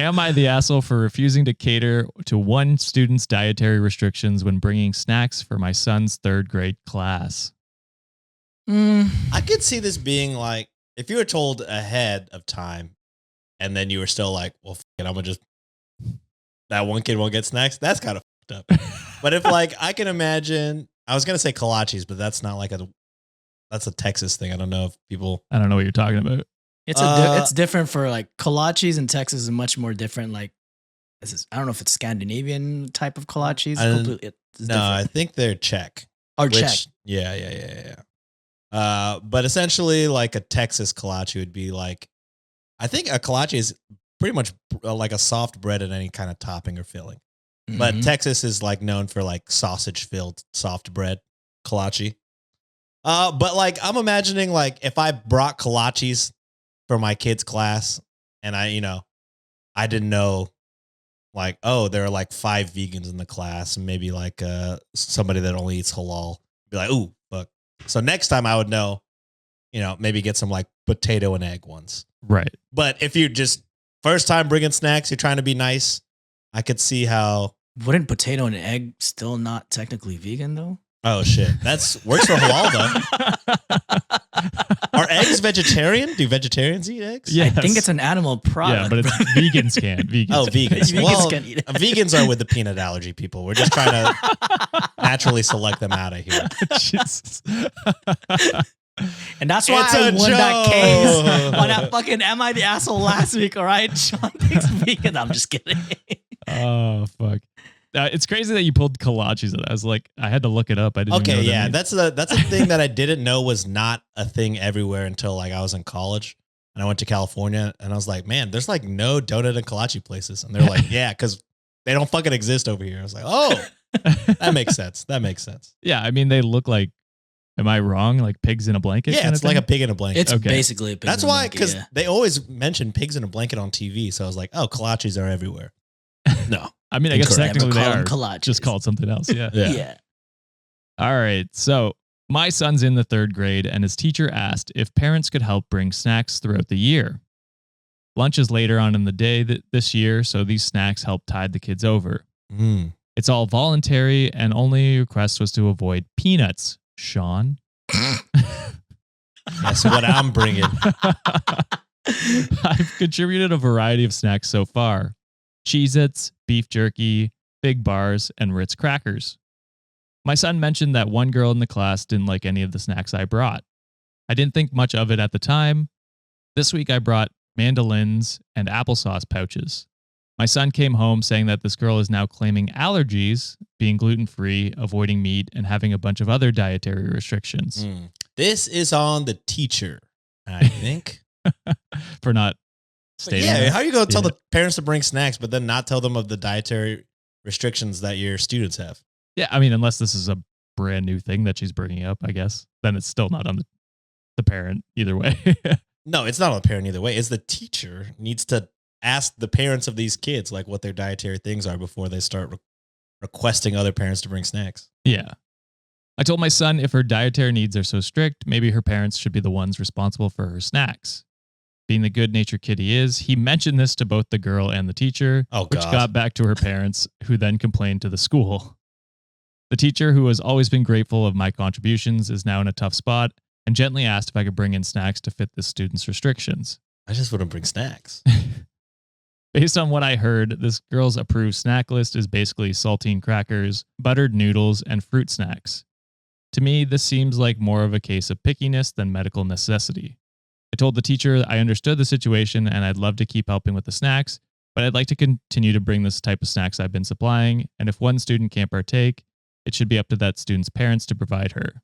Am I the asshole for refusing to cater to one student's dietary restrictions when bringing snacks for my son's third grade class? I could see this being like, if you were told ahead of time and then you were still like, well, I'm going to just, that one kid won't get snacks. That's kind of fucked up. But if like, I can imagine, I was going to say kolaches, but that's not like that's a Texas thing. I don't know if people. I don't know what you're talking about. It's different for like kolaches in Texas is much more different. Like I don't know if it's Scandinavian type of kolaches. I think they're Czech. Czech. Yeah. But essentially like a Texas kolache would be like, I think a kolache is pretty much like a soft bread and any kind of topping or filling. Mm-hmm. But Texas is like known for like sausage filled soft bread kolache. But like I'm imagining like if I brought kolaches for my kids' class and I didn't know like, oh, there are like 5 vegans in the class and maybe like somebody that only eats halal. Be like, ooh, fuck. So next time I would know, maybe get some like potato and egg ones. Right. But if you just first time bringing snacks, you're trying to be nice, I could see how. Wouldn't potato and egg still not technically vegan though? Oh shit, that's works for halal though. Are eggs vegetarian? Do vegetarians eat eggs? Yes. I think it's an animal product. Yeah, but vegans can't. Vegans. Vegans can eat it. Vegans are with the peanut allergy people. We're just trying to naturally select them out of here. Jesus. And that's why It's I a won that joke. case on that fucking Am I the Asshole last week, all right? Sean thinks vegan. I'm just kidding. Oh, fuck. It's crazy that you pulled kolaches. I was like, I had to look it up. I didn't. Okay, know yeah, that's a thing that I didn't know was not a thing everywhere until like I was in college and I went to California and I was like, man, there's like no donut and kolache places, and they're like, yeah, because they don't fucking exist over here. I was like, oh, that makes sense. That makes sense. Yeah, I mean, they look like. Am I wrong? Like pigs in a blanket? Yeah, it's like a pig in a blanket. It's basically a pig That's in a why, blanket, because they always mention pigs in a blanket on TV. So I was like, oh, kolaches are everywhere. No. I mean, I guess Incorrect. technically they Never are. call 'em kolaches. Just called something else. Yeah. Yeah. All right. So my son's in the 3rd grade and his teacher asked if parents could help bring snacks throughout the year. Lunch is later on in the day this year, so these snacks help tide the kids over. It's all voluntary and only request was to avoid peanuts, Sean. That's what I'm bringing. I've contributed a variety of snacks so far. Cheez-Its, beef jerky, Big Bars, and Ritz crackers. My son mentioned that one girl in the class didn't like any of the snacks I brought. I didn't think much of it at the time. This week I brought mandolins and applesauce pouches. My son came home saying that this girl is now claiming allergies, being gluten-free, avoiding meat, and having a bunch of other dietary restrictions. This is on the teacher, I think. For not stating Yeah, that. how are you going to tell the parents to bring snacks, but then not tell them of the dietary restrictions that your students have? Yeah, I mean, unless this is a brand new thing that she's bringing up, I guess, then it's still not on the parent either way. No, it's not on the parent either way. It's the teacher needs to ask the parents of these kids like what their dietary things are before they start requesting other parents to bring snacks. Yeah. I told my son if her dietary needs are so strict, maybe her parents should be the ones responsible for her snacks. Being the good-natured kid he is, he mentioned this to both the girl and the teacher, which got back to her parents, who then complained to the school. The teacher, who has always been grateful of my contributions, is now in a tough spot and gently asked if I could bring in snacks to fit the student's restrictions. I just wouldn't bring snacks. Based on what I heard, this girl's approved snack list is basically saltine crackers, buttered noodles, and fruit snacks. To me, this seems like more of a case of pickiness than medical necessity. I told the teacher I understood the situation and I'd love to keep helping with the snacks, but I'd like to continue to bring this type of snacks I've been supplying, and if one student can't partake, it should be up to that student's parents to provide her.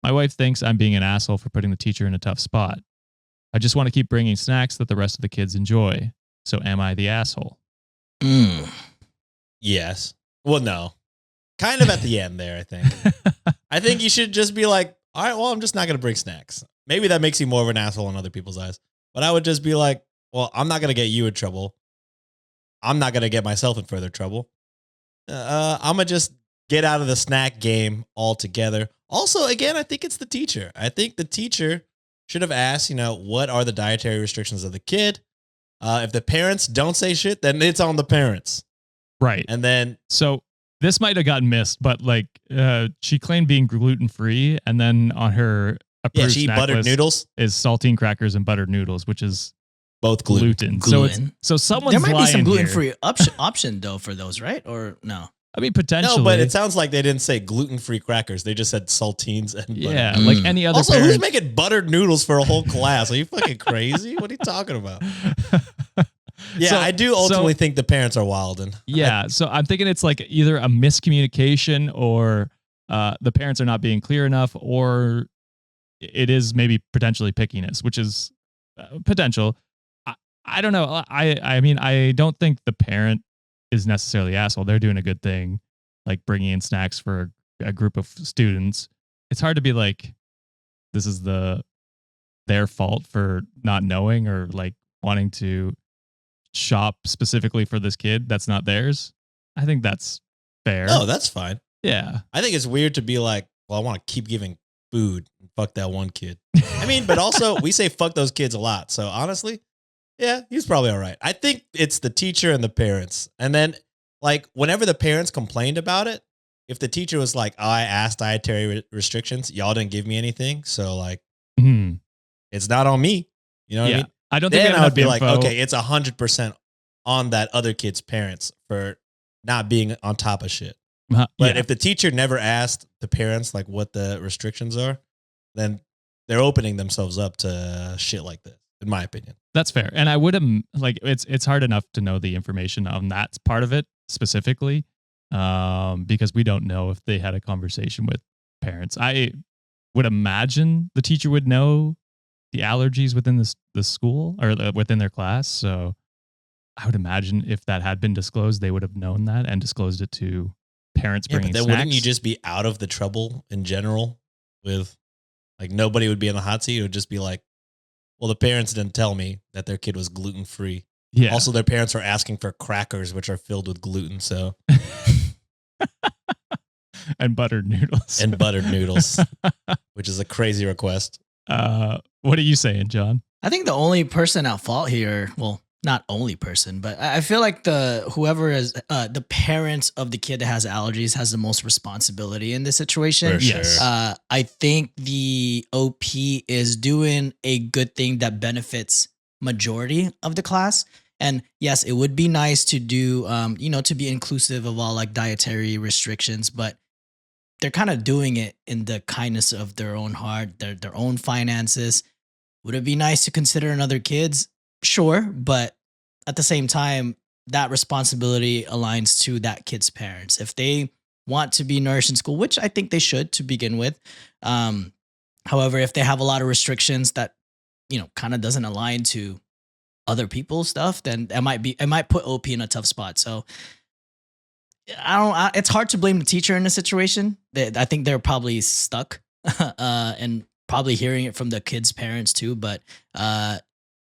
My wife thinks I'm being an asshole for putting the teacher in a tough spot. I just want to keep bringing snacks that the rest of the kids enjoy. So am I the asshole? Yes. Well, no. Kind of at the end there, I think. I think you should just be like, all right, well, I'm just not going to bring snacks. Maybe that makes you more of an asshole in other people's eyes. But I would just be like, well, I'm not going to get you in trouble. I'm not going to get myself in further trouble. I'm going to just get out of the snack game altogether. Also, again, I think it's the teacher. I think the teacher should have asked, what are the dietary restrictions of the kid? If the parents don't say shit, then it's on the parents. Right. And then So this might have gotten missed, but like she claimed being gluten free, and then on her approved she eat snack buttered list noodles, is saltine crackers and buttered noodles, which is both gluten. Gluten. So someone's There might be some lying gluten here. free option though for those, right? Or no? I mean, potentially. No, but it sounds like they didn't say gluten-free crackers. They just said saltines and yeah, butter. like any other Also, parent. who's making buttered noodles for a whole class? Are you fucking crazy? What are you talking about? Yeah, So- I do ultimately think the parents are wilding. Yeah, so I'm thinking it's like either a miscommunication or the parents are not being clear enough, or it is maybe potentially pickiness, which is potential. I don't know. I mean, I don't think the parent is necessarily asshole. They're doing a good thing, like bringing in snacks for a group of students. It's hard to be like, this is their fault for not knowing or like wanting to shop specifically for this kid that's not theirs. I think that's fair. No, that's fine. Yeah. I think it's weird to be like, well, I want to keep giving food and fuck that one kid. I mean, but also we say fuck those kids a lot. So honestly, yeah, he's probably all right. I think it's the teacher and the parents. And then like whenever the parents complained about it, if the teacher was like, oh, I asked dietary restrictions, y'all didn't give me anything. So like, Mhm. it's not on me. You know what I mean? I don't think we Then have I would enough be like, info. okay, it's 100% on that other kid's parents for not being on top of shit. But yeah. if the teacher never asked the parents like what the restrictions are, then they're opening themselves up to shit like this, in my opinion. That's fair. And I would have like it's hard enough to know the information on that part of it specifically, because we don't know if they had a conversation with parents. I would imagine the teacher would know the allergies within the school or within their class. So I would imagine if that had been disclosed, they would have known that and disclosed it to parents Yeah, bringing but then snacks. wouldn't you just be out of the trouble in general with like nobody would be in the hot seat? It would just be like, well, the parents didn't tell me that their kid was gluten free. Yeah. Also, their parents are asking for crackers, which are filled with gluten. So, and buttered noodles. and buttered noodles, which is a crazy request. What are you saying, John? I think the only person at fault here, well, not only person, but I feel like whoever is the parents of the kid that has allergies has the most responsibility in this situation. For sure. Yes. I think the OP is doing a good thing that benefits majority of the class. And yes, it would be nice to do, to be inclusive of all like dietary restrictions, but they're kind of doing it in the kindness of their own heart, their own finances. Would it be nice to consider another kids? Sure, but at the same time, that responsibility aligns to that kid's parents. If they want to be nourished in school, which I think they should to begin with. However, if they have a lot of restrictions that, kind of doesn't align to other people's stuff, then it might put OP in a tough spot. So it's hard to blame the teacher in this situation. I think they're probably stuck and probably hearing it from the kid's parents too, but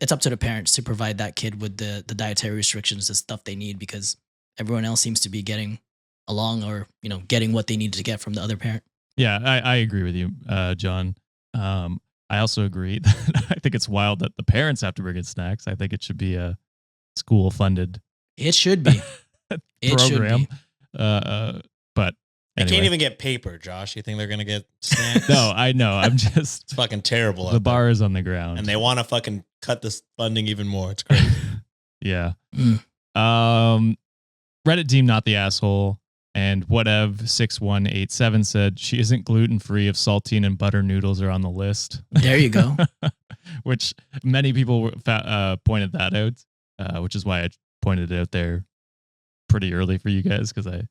it's up to the parents to provide that kid with the dietary restrictions, the stuff they need, because everyone else seems to be getting along or, getting what they need to get from the other parent. Yeah, I agree with you, John. I also agree that I think it's wild that the parents have to bring in snacks. I think it should be a school funded It should be. It should program. be. But They anyway. can't even get paper, Josh. You think they're going to get snacks? No, I know. I'm just It's fucking terrible. the out there. bar is on the ground. And they want to fucking cut this funding even more. It's crazy. Yeah. Mm. Reddit deemed not the asshole, and whatev6187 said she isn't gluten free if saltine and butter noodles are on the list. There you go. Which many people pointed that out, which is why I pointed it out there pretty early for you guys because I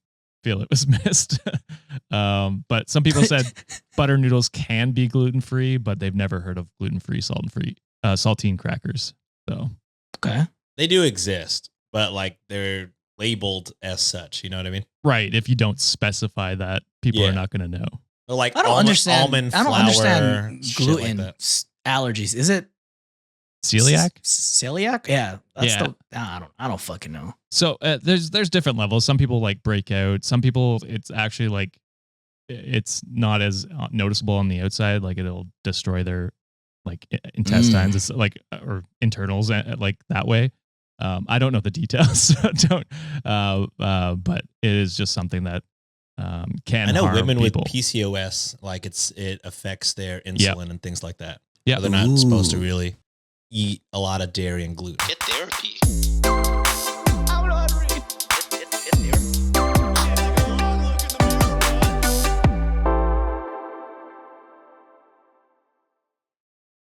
feel it was missed. But some people said butter noodles can be gluten free, but they've never heard of gluten free, saltine crackers. So Okay. They do exist, but like they're labeled as such. You know what I mean? right, if you don't specify that, people Yeah. are not going to know. Or like I don't understand. almond I don't flour, understand shit like gluten that. allergies. Is it Celiac. celiac? Yeah. That's Yeah. I don't fucking know. So there's different levels. Some people like break out. Some people it's actually like it's not as noticeable on the outside. Like it'll destroy their like intestines. It's like or internals like that way. I don't know the details, so don't. But it is just something that can. I know harm women people. with PCOS, like it affects their insulin and things like that. Yeah, So they're not supposed to Ooh. really eat a lot of dairy and gluten. Get therapy.